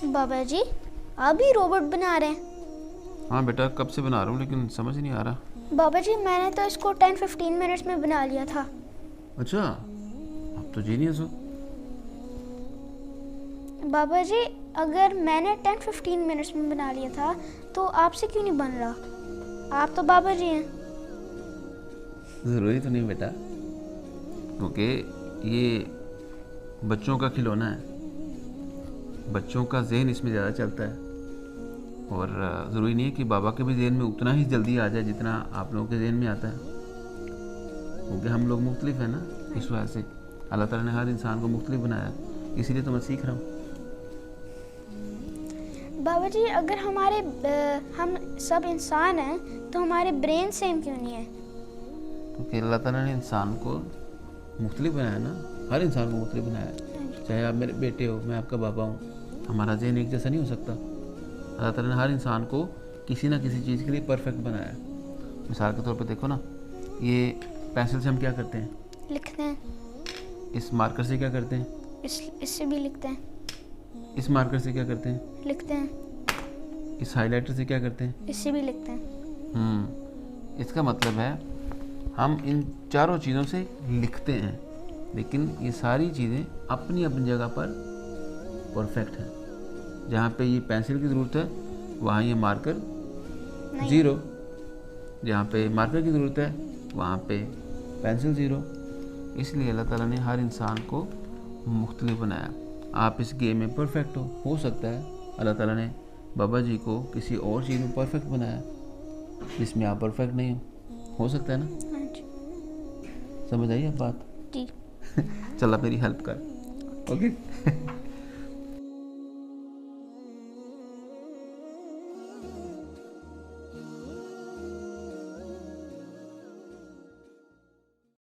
बाबा जी आप भी रोबोट बना रहे हैं? हाँ बेटा, कब से बना रहा हूँ लेकिन समझ नहीं आ रहा। बाबा जी मैंने तो इसको 10-15 मिनट्स में बना लिया था। अच्छा, आप तो जीनियस हो। बाबा जी अगर मैंने 10-15 मिनट्स में बना लिया था तो आपसे क्यों नहीं बन रहा? आप तो बाबा जी हैं। ज़रूरी तो नहीं बेटा, क्योंकि ये बच्चों का खिलौना है, बच्चों का जहन इसमें ज़्यादा चलता है और ज़रूरी नहीं है कि बाबा के भी जहन में उतना ही जल्दी आ जाए जितना आप लोगों के जहन में आता है, क्योंकि हम लोग मुख्तलिफ हैं ना। इस वजह से अल्लाह ताला ने हर इंसान को मुख्तलिफ बनाया, इसीलिए तो मैं सीख रहा हूँ। बाबा जी अगर हम सब इंसान हैं तो हमारे ब्रेन सेम क्यों नहीं है? क्योंकि अल्लाह ताला ने इंसान को मुख्तलिफ बनाया ना, हर इंसान को मुख्तलिफ बनाया है। चाहे आप मेरे बेटे हो, मैं आपका बाबा हूँ, हमारा जहन एक जैसा नहीं हो सकता। अल्लाह ताला ने हर इंसान को किसी ना किसी चीज़ के लिए परफेक्ट बनाया है। मिसाल के तौर पे देखो ना, ये पेंसिल से हम क्या करते हैं? लिखते हैं। इस मार्कर से क्या करते हैं? इससे भी लिखते हैं। इस मार्कर से क्या करते हैं? लिखते हैं। इस हाइलाइटर से क्या करते हैं? इससे भी लिखते हैं। इसका मतलब है हम इन चारों चीज़ों से लिखते हैं, लेकिन ये सारी चीज़ें अपनी अपनी जगह पर परफेक्ट हैं। जहाँ पे ये पेंसिल की ज़रूरत है वहाँ ये मार्कर ज़ीरो, जहाँ पे मार्कर की ज़रूरत है वहाँ पे पेंसिल ज़ीरो। इसलिए अल्लाह ताला ने हर इंसान को मुख्तलिफ बनाया। आप इस गेम में परफेक्ट हो सकता है अल्लाह ताला ने बाबा जी को किसी और चीज़ में परफेक्ट बनाया जिसमें आप परफेक्ट नहीं हो सकता है ना। हाँ जी। समझ आई अब बात? जी। चल आप मेरी हेल्प कर। ओके